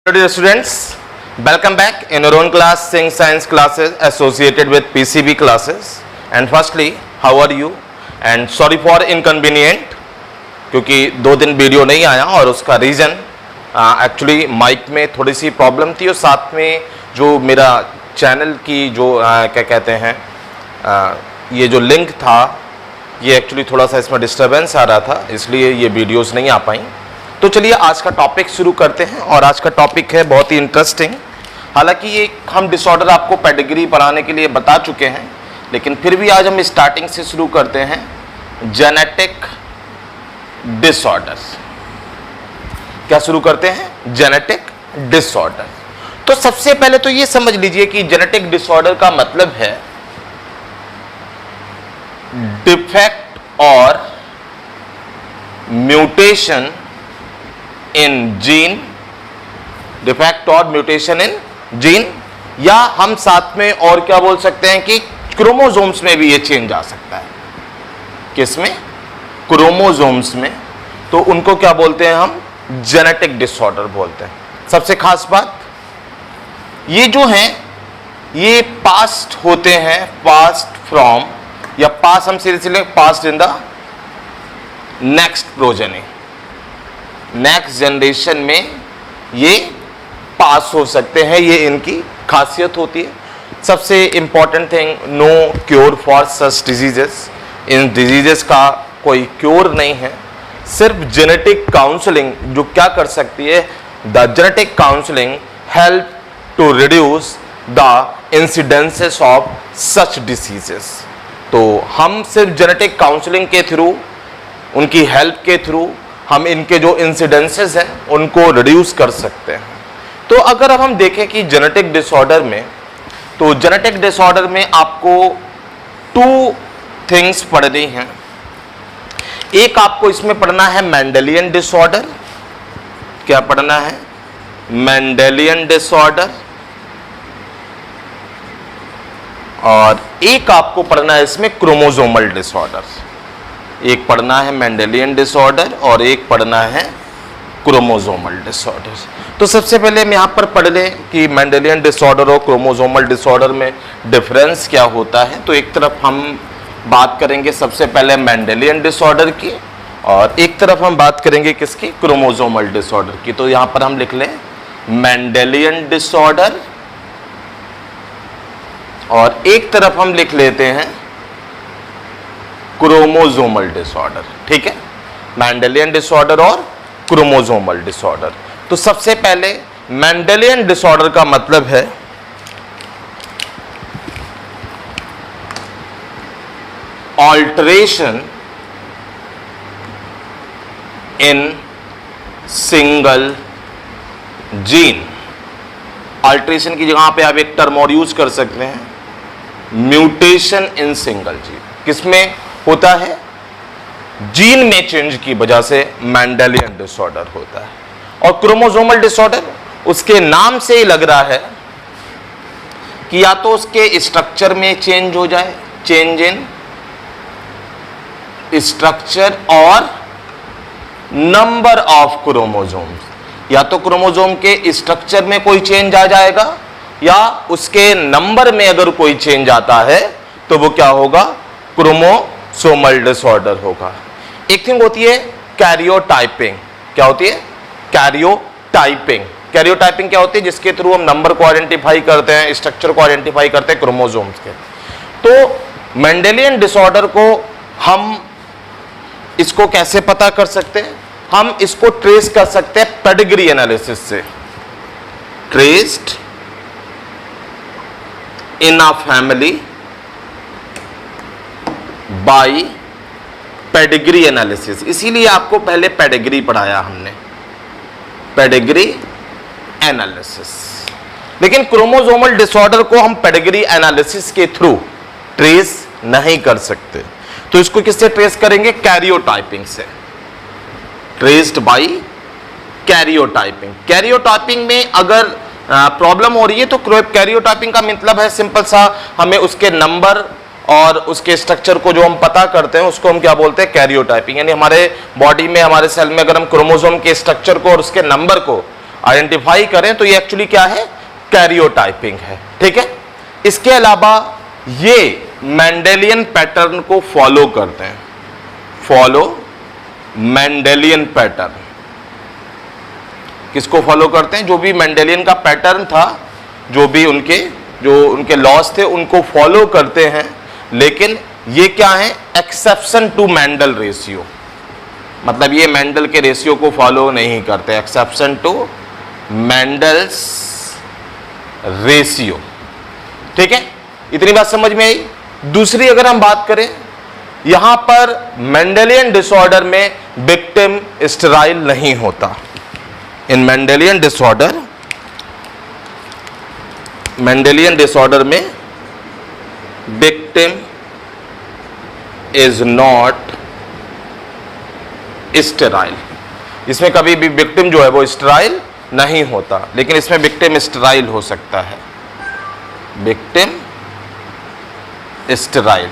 Dear students, welcome back in your own class, Sing Science classes associated with PCB classes. And firstly, how are you? And sorry for inconvenient, क्योंकि 2 दिन video नहीं आया और उसका reason actually mic में थोड़ी सी problem थी और साथ में जो मेरा चैनल की जो क्या कहते हैं ये जो लिंक था ये एक्चुअली थोड़ा सा इसमें डिस्टर्बेंस आ रहा था, इसलिए ये वीडियोस नहीं आ पाई। तो चलिए आज का टॉपिक शुरू करते हैं और आज का टॉपिक है बहुत ही इंटरेस्टिंग। हालांकि ये हम डिसऑर्डर आपको पेडिग्री पढ़ाने के लिए बता चुके हैं, लेकिन फिर भी आज हम स्टार्टिंग से शुरू करते हैं जेनेटिक डिसऑर्डर। क्या शुरू करते हैं? Genetic disorder. तो सबसे पहले तो ये समझ लीजिए कि जेनेटिक डिसऑर्डर का मतलब है डिफेक्ट और म्यूटेशन इन जीन, डिफेक्ट और म्यूटेशन इन जीन, या हम साथ में और क्या बोल सकते हैं कि क्रोमोसोम्स में भी ये चेंज आ सकता है। किसमें? क्रोमोसोम्स में। तो उनको क्या बोलते हैं हम? जेनेटिक डिसऑर्डर बोलते हैं। सबसे खास बात ये जो हैं ये पास्ट होते हैं, पास्ट फ्रॉम, या पास हम सीधे past in the next progeny, next generation में ये पास हो सकते हैं। ये इनकी खासियत होती है। सबसे important thing, no cure for such diseases. इन डिजीजेस का कोई क्योर नहीं है, सिर्फ जेनेटिक काउंसलिंग जो क्या कर सकती है, the genetic counselling help to reduce the incidences of such diseases. तो हम सिर्फ जेनेटिक काउंसलिंग के थ्रू, उनकी हेल्प के थ्रू हम इनके जो इंसिडेंसेस हैं उनको रिड्यूस कर सकते हैं। तो अगर अब हम देखें कि जेनेटिक डिसऑर्डर में, तो जेनेटिक डिसऑर्डर में आपको 2 थिंग्स पढ़नी हैं। एक आपको इसमें पढ़ना है मेंडेलियन डिसऑर्डर। क्या पढ़ना है? Mendelian disorder. और एक आपको पढ़ना है इसमें क्रोमोसोमल डिसऑर्डर। एक पढ़ना है मेंडेलियन डिसऑर्डर और एक पढ़ना है क्रोमोसोमल डिसऑर्डर। तो सबसे पहले हम यहाँ पर पढ़ लें कि मेंडेलियन डिसऑर्डर और क्रोमोसोमल डिसऑर्डर में डिफरेंस क्या होता है। तो एक तरफ हम बात करेंगे सबसे पहले मेंडेलियन डिसऑर्डर की और एक तरफ हम बात करेंगे किसकी? क्रोमोसोमल डिसऑर्डर की। तो यहाँ पर हम लिख लें मेंडेलियन डिसऑर्डर और एक तरफ हम लिख लेते हैं क्रोमोसोमल डिसऑर्डर। ठीक है, मेंडेलियन डिसऑर्डर और क्रोमोसोमल डिसऑर्डर। तो सबसे पहले मेंडेलियन डिसऑर्डर का मतलब है alteration in single gene. Alteration की जगह पे आप एक टर्म और यूज कर सकते हैं, म्यूटेशन इन सिंगल जीन। किसमें होता है? जीन में चेंज की वजह से मेंडेलियन डिसऑर्डर होता है। और क्रोमोसोमल डिसऑर्डर उसके नाम से ही लग रहा है कि या तो उसके स्ट्रक्चर में चेंज हो जाए, चेंज इन स्ट्रक्चर और नंबर ऑफ क्रोमोसोम्स, या तो क्रोमोसोम के स्ट्रक्चर में कोई चेंज आ जाएगा या उसके नंबर में अगर कोई चेंज आता है तो वो क्या होगा? क्रोमोसोमल डिसऑर्डर होगा। एक थिंग होती है कैरियोटाइपिंग। क्या होती है? कैरियोटाइपिंग। कैरियोटाइपिंग क्या होती है? जिसके थ्रू हम नंबर को आइडेंटिफाई करते हैं, स्ट्रक्चर को आइडेंटिफाई करते हैं क्रोमोसोम्स के। तो मेंडेलियन डिसऑर्डर को हम इसको कैसे पता कर सकते हैं? हम इसको ट्रेस कर सकते हैं पेडिग्री एनालिसिस से। Traced in a family by pedigree analysis. इसीलिए आपको पहले पेडिग्री पढ़ाया हमने, पेडिग्री एनालिसिस। लेकिन क्रोमोसोमल डिसऑर्डर को हम पेडिग्री एनालिसिस के थ्रू ट्रेस नहीं कर सकते। तो इसको किससे ट्रेस करेंगे? कैरियोटाइपिंग से। Traced bye karyotyping. कैरियोटाइपिंग में अगर प्रॉब्लम हो रही है तो कैरियोटाइपिंग का मतलब है सिंपल सा, हमें उसके नंबर और उसके स्ट्रक्चर को जो हम पता करते हैं उसको हम क्या बोलते हैं? कैरियोटाइपिंग। यानी हमारे बॉडी में, हमारे सेल में अगर हम क्रोमोसोम के स्ट्रक्चर को और उसके नंबर को आइडेंटिफाई करें तो ये एक्चुअली क्या है, कैरियोटाइपिंग है। ठीक है, इसके अलावा ये मेंडेलियन पैटर्न को फॉलो करते हैं, फॉलो मेंडेलियन पैटर्न। किसको फॉलो करते हैं, जो भी मेंडेलियन का पैटर्न था, जो भी उनके लॉस थे उनको फॉलो करते हैं। लेकिन ये क्या है, एक्सेप्शन टू मेंडल रेशियो, मतलब ये मेंडल के रेशियो को फॉलो नहीं करते, एक्सेप्शन टू मेंडल्स रेशियो। ठीक है, इतनी बात समझ में आई। दूसरी अगर हम बात करें, यहां पर मेंडेलियन डिसऑर्डर में विक्टिम स्टेराइल नहीं होता। इन मेंडेलियन डिसऑर्डर में विक्टिम इज नॉट स्टेराइल। इसमें कभी भी विक्टिम जो है वो स्टेराइल नहीं होता, लेकिन इसमें विक्टिम स्टेराइल हो सकता है, विक्टिम स्टेराइल।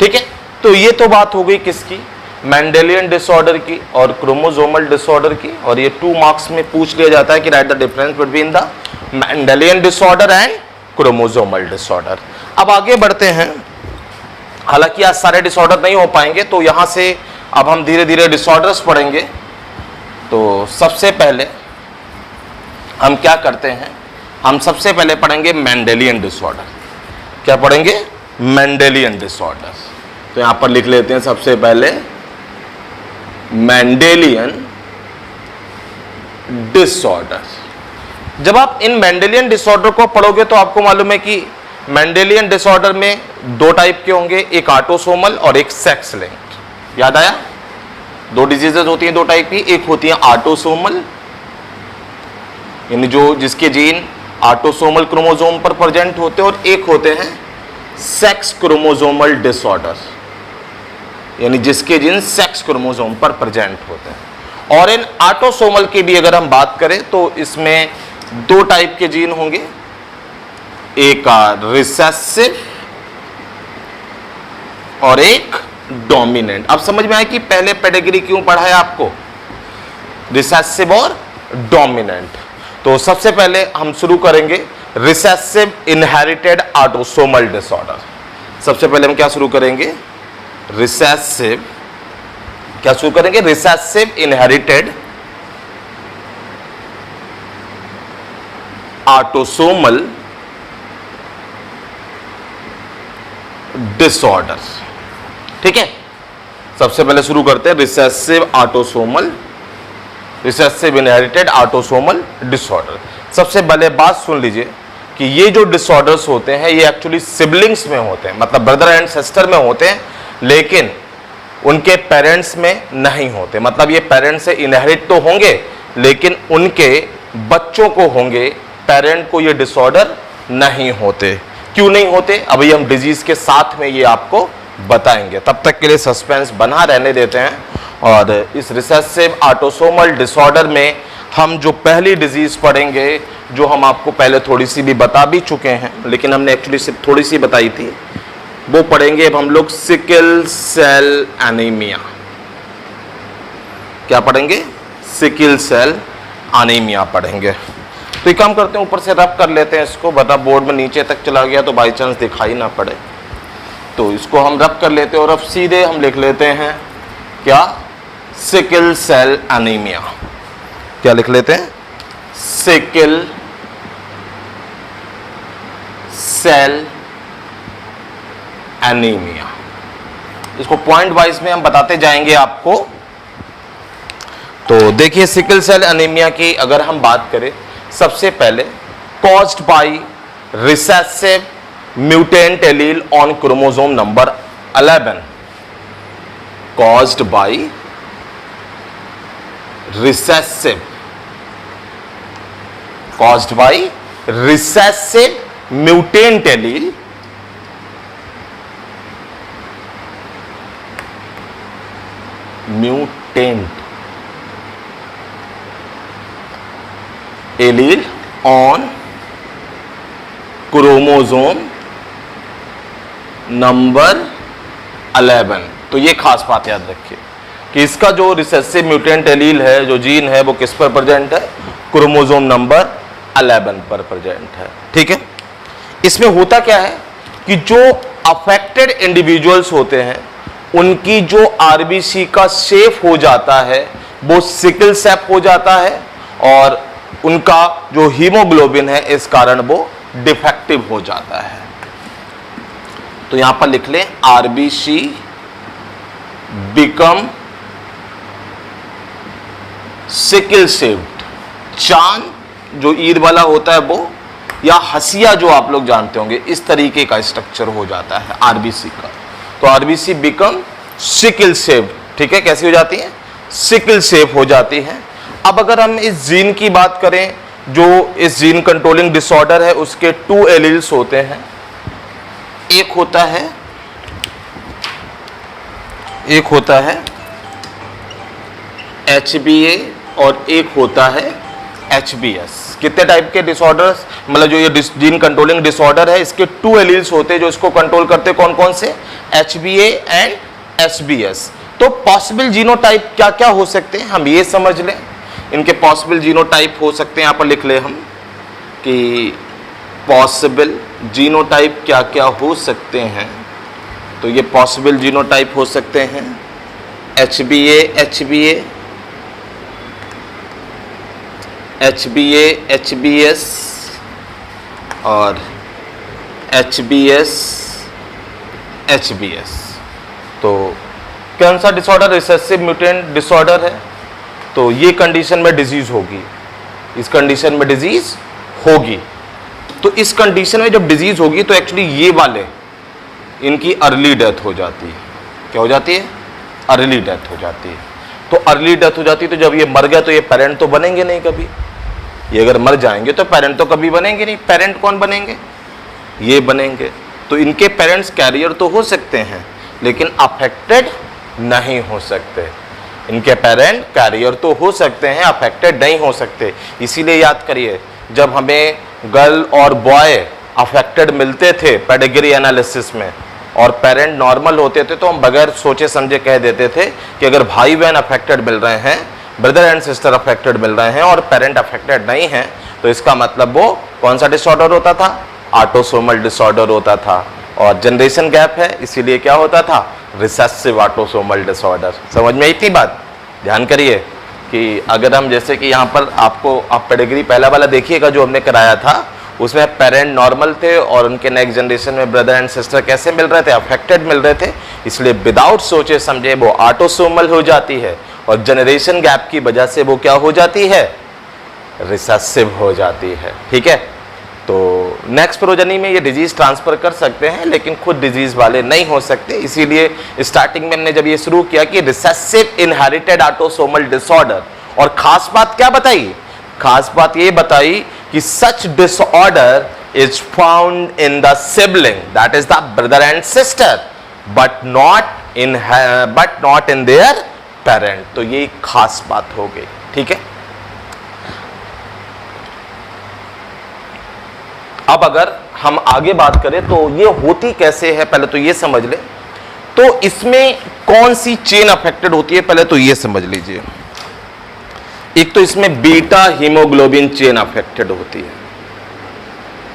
ठीक है, तो ये तो बात हो गई किसकी, मेंडेलियन डिसऑर्डर की और क्रोमोसोमल डिसऑर्डर की। और ये 2 मार्क्स में पूछ लिया जाता है कि right the difference between the Mendelian disorder and chromosomal disorder. अब आगे बढ़ते हैं, हालांकि आज सारे डिसऑर्डर नहीं हो पाएंगे, तो यहां से अब हम धीरे धीरे डिसऑर्डर्स पढ़ेंगे। तो सबसे पहले हम क्या करते हैं, हम सबसे पहले पढ़ेंगे मेंडेलियन डिसऑर्डर। क्या पढ़ेंगे, मेंडेलियन डिसऑर्डर। तो यहां पर लिख लेते हैं सबसे पहले मेंडेलियन डिसऑर्डर। जब आप इन मेंडेलियन डिसऑर्डर को पढ़ोगे तो आपको मालूम है कि मेंडेलियन डिसऑर्डर में 2 टाइप के होंगे, एक ऑटोसोमल और एक सेक्स लिंक्ड। याद आया, 2 डिजीजेज होती हैं 2 टाइप की, एक होती है ऑटोसोमल, यानी जिसके जीन ऑटोसोमल क्रोमोसोम पर प्रेजेंट होते हैं, और एक होते हैं सेक्स क्रोमोसोमल डिसऑर्डर, यानी जिसके जीन सेक्स क्रोमोसोम पर प्रेजेंट होते हैं। और इन ऑटोसोमल की भी अगर हम बात करें तो इसमें 2 टाइप के जीन होंगे, एक रिसेसिव और एक डोमिनेंट। अब समझ में आया कि पहले पेडिग्री क्यों पढ़ा है आपको, रिसेसिव और डोमिनेंट। तो सबसे पहले हम शुरू करेंगे रिसेसिव इनहेरिटेड ऑटोसोमल डिसऑर्डर। सबसे पहले हम क्या शुरू करेंगे, रिसेसिव इनहेरिटेड ऑटोसोमल डिसऑर्डर। ठीक है, सबसे पहले शुरू करते हैं रिसेसिव इनहेरिटेड ऑटोसोमल डिसऑर्डर। सबसे पहले बात सुन लीजिए कि ये जो डिसऑर्डर्स होते हैं ये एक्चुअली सिबलिंग्स में होते हैं, मतलब ब्रदर एंड सिस्टर में होते हैं, लेकिन उनके पेरेंट्स में नहीं होते। मतलब ये पेरेंट्स से इनहेरिट तो होंगे लेकिन उनके बच्चों को होंगे, पेरेंट को ये डिसऑर्डर नहीं होते। क्यों नहीं होते, अभी हम डिजीज के साथ में ये आपको बताएंगे, तब तक के लिए सस्पेंस बना रहने देते हैं। और इस रिसेसिव ऑटोसोमल डिसऑर्डर में हम जो पहली डिजीज पढ़ेंगे, जो हम आपको पहले थोड़ी सी भी बता भी चुके हैं, लेकिन हमने एक्चुअली सिर्फ थोड़ी सी बताई थी, वो पढ़ेंगे अब हम लोग सिकल सेल एनीमिया। क्या पढ़ेंगे, सिकल सेल एनीमिया पढ़ेंगे। तो एक काम करते हैं, ऊपर से रब कर लेते हैं इसको, बता बोर्ड में नीचे तक चला गया तो बाई चांस दिखाई ना पड़े, तो इसको हम रब कर लेते हैं और अब सीधे हम लिख लेते हैं क्या, सिकल सेल एनीमिया। क्या लिख लेते हैं, सिकल सेल एनीमिया। इसको पॉइंट वाइज में हम बताते जाएंगे आपको। तो देखिए, सिकल सेल एनीमिया की अगर हम बात करें, सबसे पहले caused by recessive mutant allele on chromosome number 11, caused by recessive mutant allele on chromosome number 11। तो ये खास बात याद रखिए, कि इसका जो रिसेसिव म्यूटेंट एलील है, जो जीन है, वो किस पर प्रेजेंट है? क्रोमोसोम नंबर 11 पर प्रेजेंट है। ठीक है, इसमें होता क्या है कि जो अफेक्टेड इंडिविजुअल्स होते हैं उनकी जो आरबीसी का शेप हो जाता है वो सिकल शेप हो जाता है और उनका जो हीमोग्लोबिन है इस कारण वो डिफेक्टिव हो जाता है। तो यहां पर लिख लें आरबीसी बिकम सिकल शेप्ड। चांद जो ईद वाला होता है वो, या हसिया जो आप लोग जानते होंगे, इस तरीके का स्ट्रक्चर हो जाता है आरबीसी का। तो आरबीसी बिकम सिकल शेप। ठीक है, कैसी हो जाती है? सिकल शेप हो जाती है। अब अगर हम इस जीन की बात करें, जो इस जीन कंट्रोलिंग डिसऑर्डर है उसके 2 एलील्स होते हैं। एक होता है HBA और एक होता है HBS। कितने टाइप के डिसऑर्डर्स, मतलब जो ये जीन कंट्रोलिंग डिसऑर्डर है इसके 2 एलील्स होते हैं जो इसको कंट्रोल करते हैं। कौन कौन से? HBA and SBS। तो पॉसिबल जीनोटाइप क्या क्या हो सकते हैं हम ये समझ लें। इनके पॉसिबल जीनोटाइप हो सकते हैं, यहां पर लिख ले हम कि पॉसिबल जीनोटाइप क्या क्या हो सकते हैं। तो ये पॉसिबल जीनोटाइप हो सकते हैं HBA HBS और HBS। तो कौन सा डिसऑर्डर? रिसेसिव म्यूटेंट डिसऑर्डर है। तो ये कंडीशन में डिजीज होगी, इस कंडीशन में डिजीज होगी। तो इस कंडीशन में जब डिजीज होगी तो एक्चुअली ये वाले इनकी अर्ली डेथ हो जाती है। क्या हो जाती है? अर्ली डेथ हो जाती है। तो अर्ली डेथ हो जाती है, तो जब ये मर गया तो ये पेरेंट तो बनेंगे नहीं कभी। ये अगर मर जाएंगे तो पेरेंट तो कभी बनेंगे नहीं। पेरेंट कौन बनेंगे? ये बनेंगे। तो इनके पेरेंट्स कैरियर तो हो सकते हैं लेकिन अफेक्टेड नहीं हो सकते। इनके पेरेंट कैरियर तो हो सकते हैं, अफेक्टेड नहीं हो सकते। इसीलिए याद करिए, जब हमें गर्ल और बॉय अफेक्टेड मिलते थे पेडिग्री एनालिसिस में और पेरेंट नॉर्मल होते थे, तो हम बगैर सोचे समझे कह देते थे कि अगर भाई बहन अफेक्टेड मिल रहे हैं, ब्रदर एंड सिस्टर अफेक्टेड मिल रहे हैं और पेरेंट अफेक्टेड नहीं है, तो इसका मतलब वो कौन सा डिसऑर्डर होता था? ऑटोसोमल डिसऑर्डर होता था। और जनरेशन गैप है, इसीलिए क्या होता था? Recessive autosomal disorder. समझ में इतनी बात? ध्यान करिए कि अगर हम जैसे कि यहाँ पर आप पेडिग्री पहला वाला देखिएगा जो हमने कराया था, उसमें पेरेंट नॉर्मल थे और उनके नेक्स्ट जनरेशन में ब्रदर एंड सिस्टर कैसे मिल रहे थे? अफेक्टेड मिल रहे थे। इसलिए विदाउट सोचे समझे वो ऑटोसोमल हो जाती है और जनरेशन गैप की वजह से वो क्या हो जाती है? रिसेसिव हो जाती है। ठीक है, तो नेक्स्ट प्रोजनी में ये डिजीज ट्रांसफर कर सकते हैं लेकिन खुद डिजीज वाले नहीं हो सकते। इसीलिए स्टार्टिंग में हमने जब ये शुरू किया कि रिसेसिव इनहेरिटेड ऑटोसोमल डिसऑर्डर, और खास बात क्या बताई? खास बात ये बताई कि such disorder is found in the sibling, that is the brother and sister, but not in their parent. तो ये खास बात हो गई। ठीक है, अब अगर हम आगे बात करें तो ये होती कैसे है, पहले तो ये समझ ले। तो इसमें कौन सी चेन अफेक्टेड होती है पहले तो ये समझ लीजिए। एक तो इसमें बीटा हीमोग्लोबिन चेन अफेक्टेड होती है।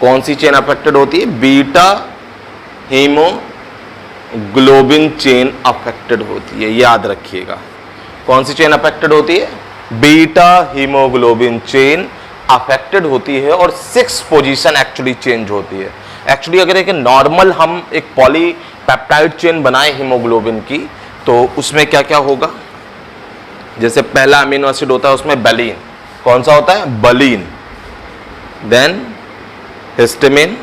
कौन सी चेन अफेक्टेड होती है? बीटा हीमोग्लोबिन चेन अफेक्टेड होती है, याद रखिएगा। कौन सी चेन अफेक्टेड होती है? बीटा हीमोग्लोबिन चेन अफेक्टेड होती है और 6 पोजीशन एक्चुअली चेंज होती है। एक्चुअली अगर एक नॉर्मल हम एक पॉलीपेप्टाइड चेन बनाए हीमोग्लोबिन की, तो उसमें क्या क्या होगा? जैसे पहला अमीनो एसिड होता है उसमें बैलीन। कौन सा होता है? बलीन। Then histamine.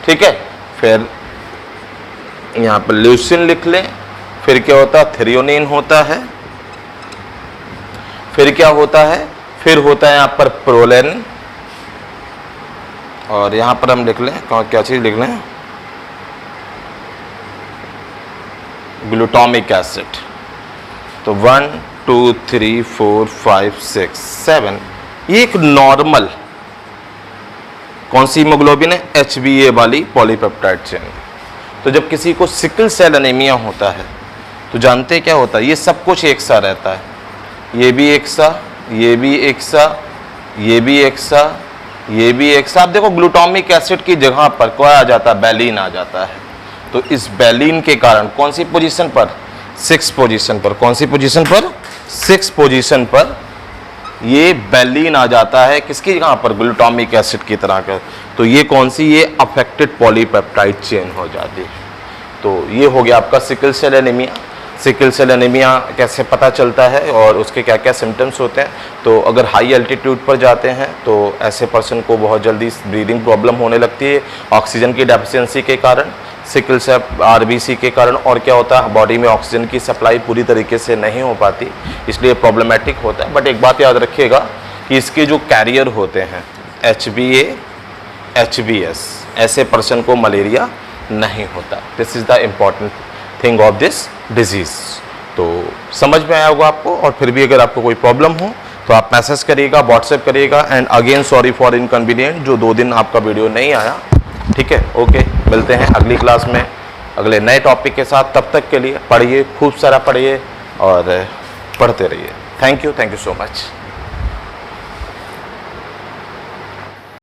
ठीक है, फिर यहां पर ल्यूसिन लिख लें। फिर क्या होता है? थ्रियोनिन होता है। फिर क्या होता है? फिर होता है यहां पर प्रोलिन। और यहां पर हम लिख लें क्या चीज लिख लें? Glutamic acid. तो 1 2 3 4 5 6 7, ये एक नॉर्मल कौन सी हीमोग्लोबिन है? HbA वाली पॉलीपेप्टाइड चेन। तो जब किसी को सिकल सेल एनीमिया होता है तो जानते क्या होता है, ये सब कुछ एक सा रहता है, ये भी एक सा, ये भी एक सा, ये भी एक सा, ये भी एक सा। आप देखो ग्लूटामिक एसिड की जगह पर क्या आ जाता है, बैलीन आ जाता है। तो इस बैलीन के कारण कौन सी पोजीशन पर, 6 पोजीशन पर, कौन सी पोजीशन पर, 6 पोजीशन पर ये बैलीन आ जाता है, किसकी जगह पर, ग्लूटामिक एसिड की तरह का। तो ये कौन सी, ये अफेक्टेड पॉलीपेप्टाइड चेन हो जाती है। तो ये हो गया आपका sickle cell anaemia. Sickle cell anaemia कैसे पता चलता है और उसके क्या क्या सिम्टम्स होते हैं। तो अगर हाई एल्टीट्यूड पर जाते हैं तो ऐसे पर्सन को बहुत जल्दी ब्रीदिंग प्रॉब्लम होने लगती है ऑक्सीजन की डेफिशिएंसी के कारण, सिकल सेल आरबीसी के कारण। और क्या होता है, बॉडी में ऑक्सीजन की सप्लाई पूरी तरीके से नहीं हो पाती, इसलिए प्रॉब्लमेटिक होता है। बट एक बात याद रखिएगा कि इसके जो कैरियर होते हैं HbA, HbS, ऐसे पर्सन को मलेरिया नहीं होता। This is the important thing of this disease. तो समझ में आया होगा आपको। और फिर भी अगर आपको कोई प्रॉब्लम हो तो आप मैसेज करिएगा, व्हाट्सएप करिएगा। And again sorry for inconvenient, जो 2 दिन आपका वीडियो नहीं आया। ठीक है, ओके, मिलते हैं अगली क्लास में अगले नए टॉपिक के साथ। तब तक के लिए पढ़िए, खूब सारा पढ़िए और पढ़ते रहिए। Thank you so much.